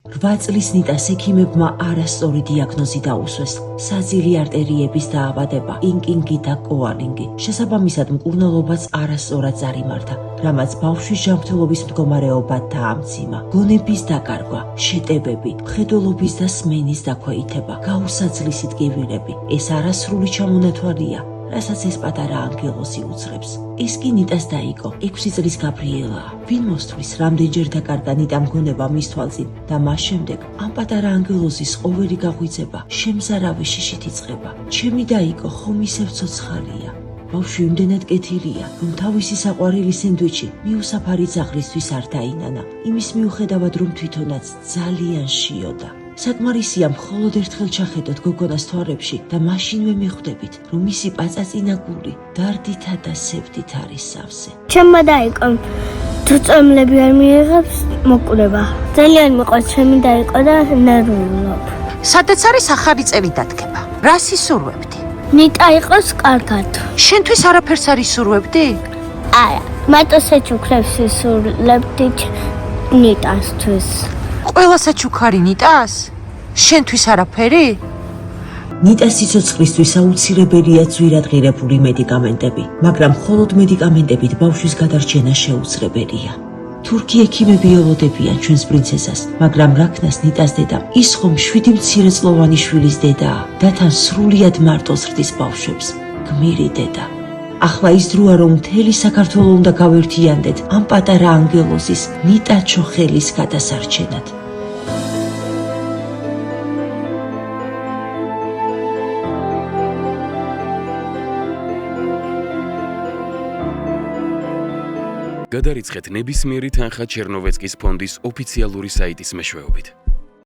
8 წლის ნიტას ექიმებმა არასწორი დიაგნოზი დაუსვეს. საძირი არტერიების დაავადება, ინკინგი და კოალინგი. შესაბამისად მკურნალობაც არასწორად წარიმართა, რამაც ბავშვის ჯანმრთელობის მდგომარეობა დაამძიმა. გონების დაკარგვა, შეტევები, მხედველობის და სმენის დაქვეითება, გაუსაძლისი ტკივილები. ეს არასრული ჩამონათვალია, რასაც ეს პატარა ანგელოზი უძღებს. ეს კი ნიტას დაიგო 6 წლის გაბრიელაა. ვინ მოსთვლის რამდენჯერ დაკარგა ნიტამ გონება მის თვალწინ და მას შემდეგ ამ პატარა ანგელოზის ყოველი გაღვიძება შემზარავი შიშით იწყება. ჩემი დაიგო ხომ ისევ ცოცხალია. ბავშვი იმდენად კეთილია, რომ თავისი საყვარელი სენდვიჩი მიუსაფარი ძაღლისთვის არ დაინანა, იმის მიუხედავად რომ თვითონაც ძალიან შიოდა. საკმარისია მხოლოდ ერთხელ ჩახედოთ გოგონას თვალებში და მაშინვე მიხვდებით, რომ მისი პაწაწინა გული დარდითა და სევდით არის სავსე. ჩემმა დაიწყო თუ წამლები არ მიიღებს მოკვლევა. ძალიან მიყვარს ჩემი დაიწყო და ნერვიულობ. სადაც არის ახალი წელი დადგება? რას ისურვებდი? ნიტა იყოს კარგად. შენთვის არაფერს არ ისურვებდი? არა, მარტოსეჩ უქრებს ისურვებდი ნიტასთვის. ყველასაც უქარი ნიტას? შენთვის არაფერი? ნიტას სიცოცხლისთვის აუცილებელია ძვირადღირებული მედიკამენტები, მაგრამ მხოლოდ მედიკამენტებით ბავშვის გადარჩენა შეუძლებელია. თურქი ექიმები ელოდებიან ჩვენს პრინცესას, მაგრამ რაქნას ნიტას დედამ ის ხომ 7 მცირეწლოვანი შვილის დედაა და თან სრულიად მარტო ზრდის ბავშვებს. გმირი დედა. ახლა ის დროა, რომ მთელი საქართველო უნდა გავერთიანდეთ ამ პატარა ანგელოზის ნიტა ჩოხელის გადასარჩენად. გადარიცხეთ ნებისმიერი თანხა ჩერნოვეცკის ფონდის ოფიციალური საიტის მეშვეობით.